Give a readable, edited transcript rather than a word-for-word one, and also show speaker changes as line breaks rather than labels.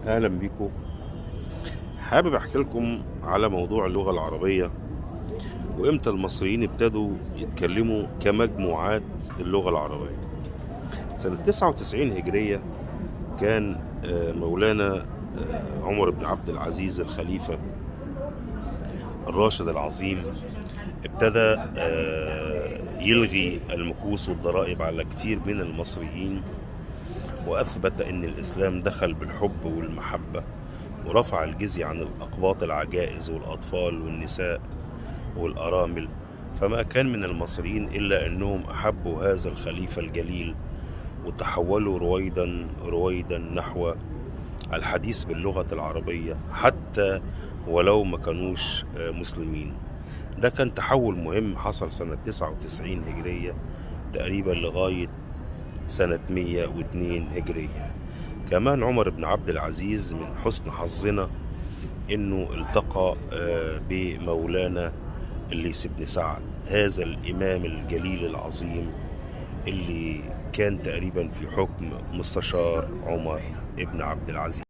اهلا بيكم. حابب احكي لكم على موضوع اللغة العربية وامتى المصريين ابتدوا يتكلموا كمجموعات اللغة العربية. سنة 99 هجرية كان مولانا عمر بن عبد العزيز الخليفة الراشد العظيم ابتدى يلغي المكوس والضرائب على كتير من المصريين، وأثبت أن الإسلام دخل بالحب والمحبة، ورفع الجزية عن الأقباط العجائز والأطفال والنساء والأرامل. فما كان من المصريين إلا أنهم أحبوا هذا الخليفة الجليل، وتحولوا رويدا رويدا نحو الحديث باللغة العربية حتى ولو ما كانوش مسلمين. ده كان تحول مهم حصل سنة 99 هجرية تقريبا لغاية سنة 102 هجرية. كمان عمر بن عبد العزيز من حسن حظنا انه التقى بمولانا الليث بن سعد، هذا الامام الجليل العظيم اللي كان تقريبا في حكم مستشار عمر بن عبد العزيز.